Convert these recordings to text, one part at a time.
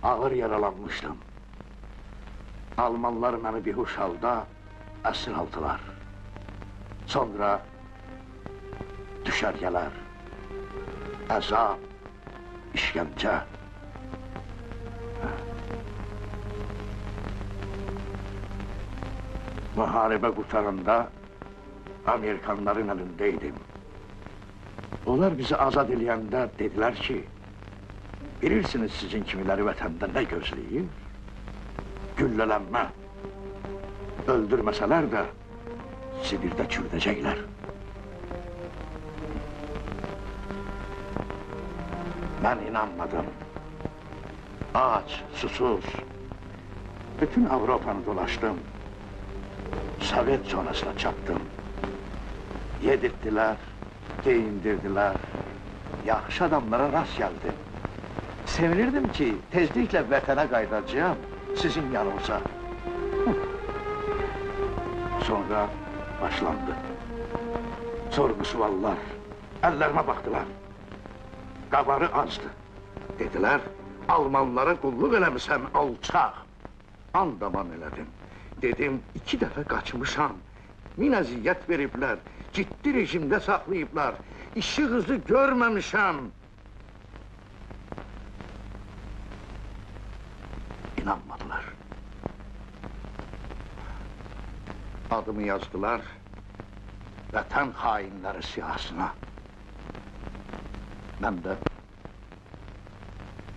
Ağır yaralanmışdım. Almanlar məni bihuş halda əsir aldılar. Sonra düşərgələr, əzab, işgəncə. Müharibə qurtaranda Amerikanların əlindəydim. Onlar bizi azad eləyəndə dedilər ki, bilirsiniz sizin kimiləri vətəndə nə gözləyir? Güllələnmə. Öldürməsələr də Sibirdə çürüdəcəklər. Mən inanmadım. Aç, susuz. Bütün Avropanı dolaşdım. Sovet zonasına çatdım. Yedirtdilər, geyindirdilər. Yaxşı adamlara rast gəldim. Sevinirdim ki, tezliklə vətənə qaydacağım, sizin yanınıza. Sonra başlandı. Sorğu suallar, əllərimə baxdılar. Qabarı azdı. Dedilər, Almanlara qulluq eləmişəm, alçaq. Andaman elədim. Dedim, 2 dəfə qaçmışam. Min əziyyət veriblər, ciddi rejimdə saxlayıblar. İşığızı görməmişəm. İnanmadılar. Adımı yazdılar, vətən hainləri siyahısına. Mən də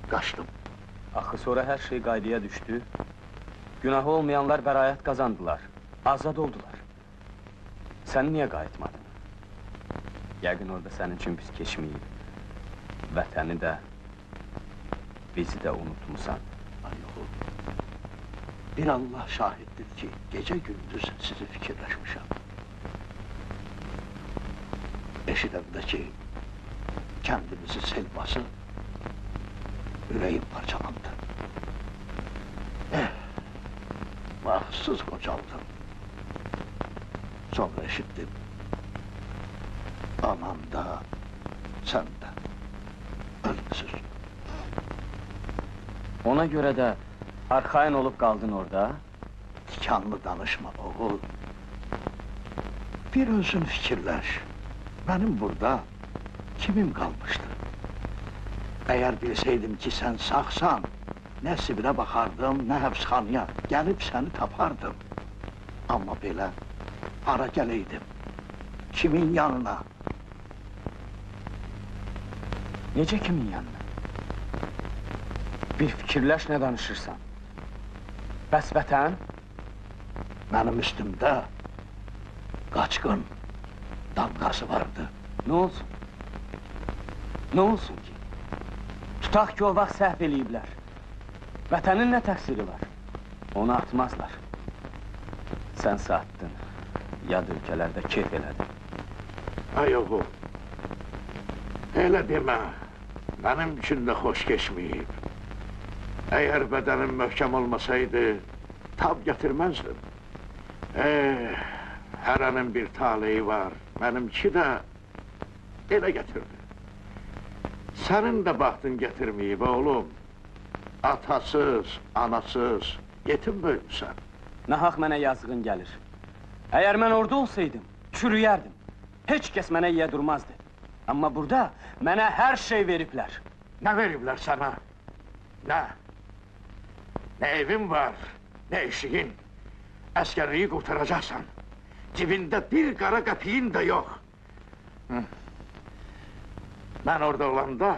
qaçdım. Axı sonra hər şey qaydaya düşdü. Günahı olmayanlar bəraət qazandılar, azad oldular. Sən niyə qayıtmadın? Yəqin orada sənin üçün pis keçməyib. Vətəni də, bizi də unutmusan. Ay oğul, bir Allah şahiddir ki, gecə gündüz sizi fikirləşmişəm. Eşidəndə ki, kəndimizi sel basıb, ürəyim parçalandı. Mahsız qocaldım. Sonra eşitdim. Anam da, sən də ölmüsüz. Ona görə də arxayın olub qaldın orada? Tikanlı danışma oğul. Bir özün fikirləş. Mənim burada kimim qalmışdı? Əgər bilsəydim ki, sən sağsan, nə Sibirə baxardım, nə həbsxanaya, gəlib səni tapardım. Amma belə, hara gələydim, kimin yanına? Necə kimin yanına? Bir fikirləş nə danışırsan? Bəs vətən? Mənim üstümdə qaçqın damqası vardı. Nə olsun? Nə olsun ki? Tutaq ki, o vaxt səhv eləyiblər. Vətənin nə təqsiri var? Onu atmazlar. Sən satdın, yad ölkələrdə keyf elədin. Ay oğul, elə demə, mənim üçün də xoş keçməyib. Əgər bədənim möhkəm olmasaydı, tab gətirməzdim. Hərənin bir taleyi var, mənimki də elə gətirdi. Sənin də baxtın gətirməyib, oğlum. Atasız, anasız, yetim böyümsən. Nahaq mənə yazığın gəlir. Əgər mən orada olsaydım, çürüyərdim. Heç kəs mənə yiyə durmazdı. Amma burada mənə hər şey veriblər. Nə veriblər sənə? Nə? Nə evin var, nə eşiyin. Əskərliyi qurtaracaqsan. Cibində bir qara qəpiyin də yox. Mən orada olanda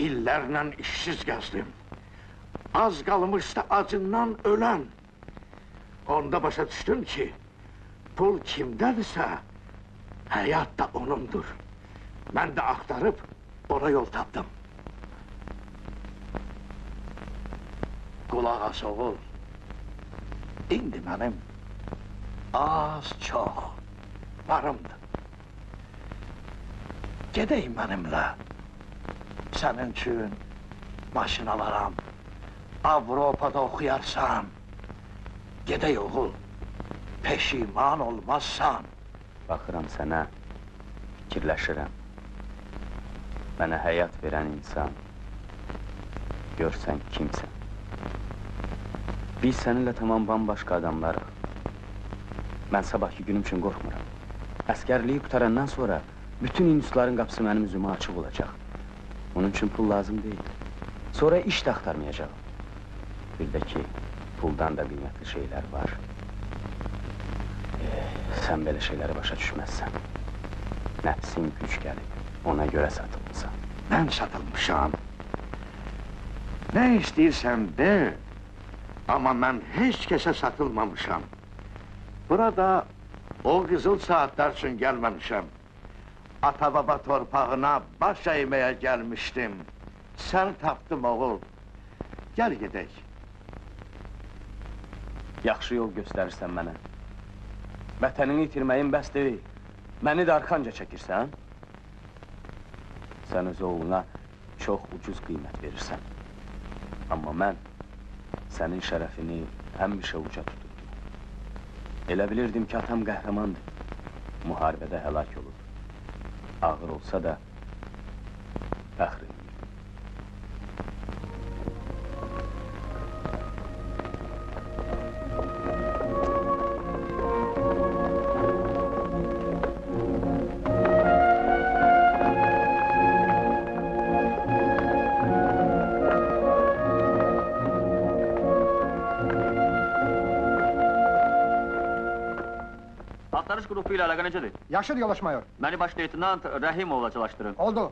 illərlə işsiz gəzdim. Az qalmışdı acından ölən. Onda başa düşdüm ki, pul kimdədirsə, həyat da onundur. Mən də axtarıb, ona yol tapdım. Qulaq as oğul. İndi mənim az, çox varımdır. Gedək mənimlə. Sənin üçün maşın alaram. Avropada oxuyarsan. Gedək oğul. Peşiman olmazsan. Baxıram sənə, fikirləşirəm. Mənə həyat verən insan Görsən kimsən. Biz səninlə tamam bambaşqa adamlarıq. Mən sabahki günüm üçün qorxmuram. Əskərliyi qutarandan sonra bütün indusların qapısı mənim üzümə açıq olacaq. Onun üçün pul lazım deyil. Sonra iş də axtarmayacağım. Bir də ki, puldan da qiymətli şeylər var. Sən belə şeyləri başa düşməzsən. Nəfsin güc gəlib, ona görə satılmışsan. Mən satılmışam. Nə istəyirsən de, amma mən heç kəsə satılmamışam. Burada o qızıl saatlar üçün gəlməmişəm. Ata-baba torpağına baş əyməyə gəlmişdim. Səni tapdım oğul. Gəl gedək. Yaxşı yol göstərirsən mənə. Vətənini itirməyin bəs deyil. Məni də arxanca çəkirsən. Sən öz oğluna çox ucuz qiymət verirsən. Amma mən sənin şərəfini həmişə uca tuturdum. Elə bilirdim ki, atam qəhrəmandır. Müharibədə həlak olur. Ağır olsa da fəxr edirdim. Axtarış qrupu ilə əlaqə necədir? Yaxşıdır yoldaş mayor. Məni baş leytenant Rəhimovla çalışdırın. Oldu.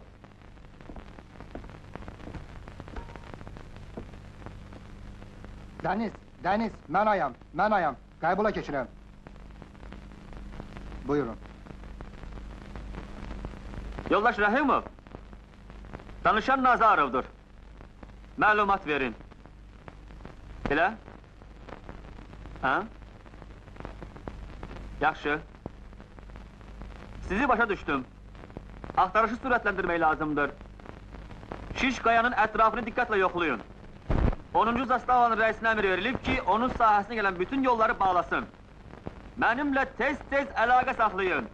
Dəniz, mən ayam. Qəbula keçirəm. Buyurun. Yoldaş Rəhimov, danışan Nazarovdur. Məlumat verin. Elə? Hə? Yaxşı. Sizi başa düşdüm. Axtarışı sürətləndirmək lazımdır. Şiş qayanın ətrafını diqqətlə yoxlayın. 10-cu zastavanın rəisinə əmr verilib ki, onun sahəsinə gələn bütün yolları bağlasın. Mənimlə tez-tez əlaqə saxlayın.